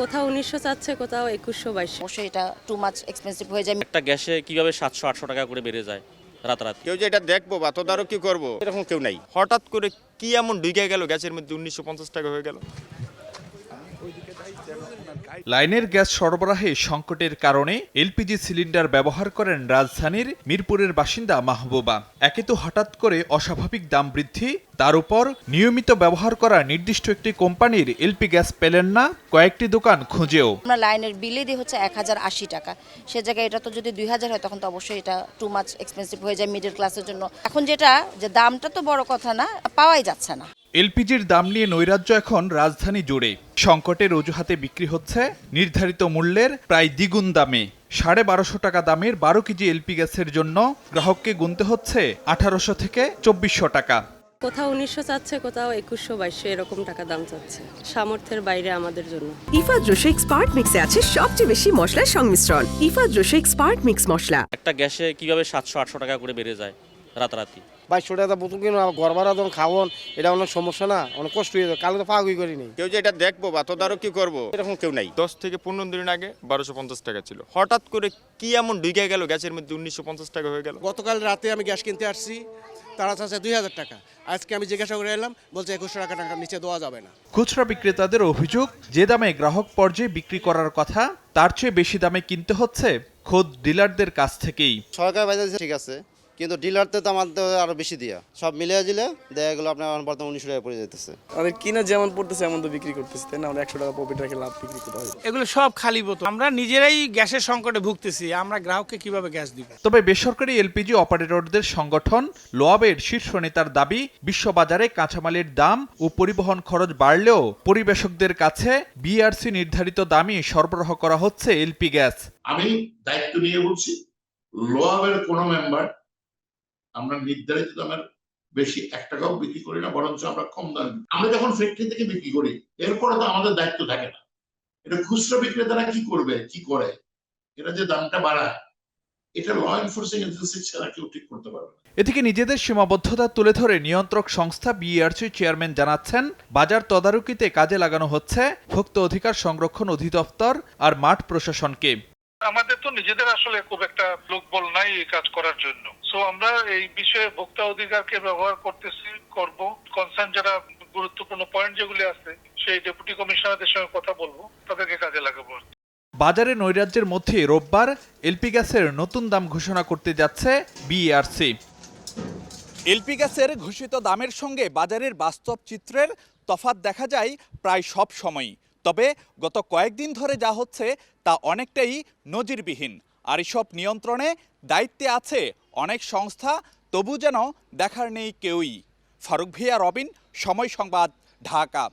কোথাও 1900 চাচ্ছে, কোথাও 2100-2200। অবশ্যই এটা টু মাচ এক্সপেন্সিভ হয়ে যায়। একটা গ্যাসে কিভাবে 700-800 টাকা করে বেড়ে যায় রাতারাতি। কেউ যে এটা দেখবো বা তদারকি করবো এরকম কেউ নাই। হঠাৎ করে কি এমন ঢুকে গেল গ্যাসের মধ্যে 1950 টাকা হয়ে গেল। লাইনের গ্যাস সরবরাহে সংকটের কারণে এলপিজি সিলিন্ডার ব্যবহার করেন রাজধানীর মিরপুরের বাসিন্দা মাহবুবা। একে তো হঠাৎ করে অস্বাভাবিক দাম বৃদ্ধি, তার উপর নিয়মিত ব্যবহার করা নির্দিষ্ট একটি কোম্পানির এলপি গ্যাস পেলেন না কয়েকটি দোকান খুঁজেও। আমরা লাইনের বিলে দিই হচ্ছে 1080 টাকা, সে জায়গায় এটা তো যদি 2000 হয় তখন তো অবশ্যই এটা টু মাচ এক্সপেন্সিভ হয়ে যায় মিডল ক্লাসের জন্য। এখন যেটা যে দামটা তো বড় কথা না, পাওয়াই যাচ্ছে না। এলপিজির দাম নিয়ে নৈরাজ্য এখন রাজধানী জুড়ে। সংকটের অজুহাতে বিক্রি হচ্ছে নির্ধারিত মূল্যের প্রায় দ্বিগুণ দামে। 1250 টাকা দামের 12 কেজি এলপি গ্যাসের জন্য গ্রাহককে গুনতে হচ্ছে 1800 থেকে 2400 টাকা। কোথাও 1900 চাচ্ছে, কোথাও 2100-2200 এরকম টাকা দাম চাচ্ছে। সামর্থ্যের বাইরে আমাদের জন্য। ইফাদ রোশেক স্পার্ক মিক্সে আছে সবচেয়ে বেশি মশলার সংমিশ্রণ। ইফাদ রোশেক স্পার্ক মিক্স মশলা। একটা গ্যাসে কিভাবে 700-800 টাকা করে বেড়ে যায় রাতারাতি। 2200 টাকা বোতল কিনো, ঘর ভাড়া যখন খাওয়ান, এটা অনেক সমস্যা না, অনেক কষ্ট হয়ে যায়। কালকে তো পাগুই করিনি। কেউ যে এটা দেখবো বা তদারকি করবো এরকম কেউ নাই। 10 থেকে 15 দিন আগে 1250 টাকা ছিল। হঠাৎ করে কি এমন ঢুকে গেল গ্যাসের মধ্যে 1950 টাকা হয়ে গেল। গতকাল রাতে আমি গ্যাস কিনতে আসছি, তারা চাচ্ছে 2000 টাকা। আজকে আমি জিজ্ঞাসা করে এলাম, বলছে 2100 টাকা নিচে দেওয়া যাবে না। খুচরা বিক্রেতাদের অভিযোগ, যে দামে গ্রাহক পর্যায়ে বিক্রি করার কথা তার চেয়ে বেশি দামে কিনতে হচ্ছে খোদ ডিলারদের কাছ থেকেই। সরকার বাজারে ঠিক আছে, কিন্তু ডিলারতে তো আমাদের আরো বেশি দিয়া সব মিলিয়ে দিলে দেখা গেলো আপনার বর্তমানে 1900 টাকা পড়ে যেতেছে। আমাদের কিনা যেমন পড়তেছে এমন তো বিক্রি করতেছে, তাই না? আমরা 100 টাকা প্রফিট রেখে লাভ বিক্রি করতে হয়। এগুলো সব খালি বোতল। আমরা নিজেরাই গ্যাসের সংকটে ভুগতেছি, আমরা গ্রাহককে কিভাবে গ্যাস দিব? তবে বেসরকারি এলপিজি অপারেটরদের সংগঠন লোয়াবের শীর্ষ নেতার দাবি, বিশ্ববাজারে কাঁচামালের দাম ও পরিবহন খরচ বাড়লেও পরিবেশকদের কাছে বিআরসি নির্ধারিত দামই সরবরাহ করা হচ্ছে এলপি গ্যাস। আমি দায়িত্ব নিয়ে বলছি, লোয়াবের কোন মেম্বার আমরা নির্ধারিত দামের বেশি 1 টাকাও বিক্রি করি না, বরঞ্চ আমরা কম দামে। আমরা যখন ফ্যাক্টরি থেকে বিক্রি করি এরপরে তো আমাদের দায়িত্ব থাকে না। এটা খুচরা বিক্রেতারা কি করবে, কি করে, এটা যে দামটা বাড়ায়, এটা ল এনফোর্সিং এজেন্সি ছাড়া কেউ ঠিক করতে পারবে না। এদিকে নিজেদের সীমাবদ্ধতা তুলে ধরে নিয়ন্ত্রক সংস্থা বিআরসি চেয়ারম্যান জানাচ্ছেন, বাজার তদারকিতে কাজে লাগানো হচ্ছে ভোক্তা অধিকার সংরক্ষণ অধিদপ্তর আর মাঠ প্রশাসনকে। আমাদের তো নিজেদের আসলে খুব একটা লোকবল নাই এই কাজ করার জন্য। সো আমরা এই বিষয়ে ভোক্তা অধিকারকে ব্যবহার করব। কনসার্ন যারা গুরুত্বপূর্ণ পয়েন্ট যেগুলি আছে, সেই ডেপুটি কমিশনারদের সঙ্গে কথা বলবো, তাদেরকে কাজে লাগাবো। বাজারে নৈরাজ্যের মধ্যে রোববার এলপি গ্যাসের নতুন দাম ঘোষণা করতে যাচ্ছে বিআরসি। এলপি গ্যাসের ঘোষিত দামের সঙ্গে বাজারের বাস্তব চিত্রের তফাৎ দেখা যায় প্রায় সব সময়ই। তবে গত কয়েকদিন ধরে যা হচ্ছে তা অনেকটাই নজিরবিহীন। আর এসব নিয়ন্ত্রণে দায়িত্বে আছে অনেক সংস্থা, তবু যেন দেখার নেই কেউই। ফারুক ভিয়া, রবিন, সময় সংবাদ, ঢাকা।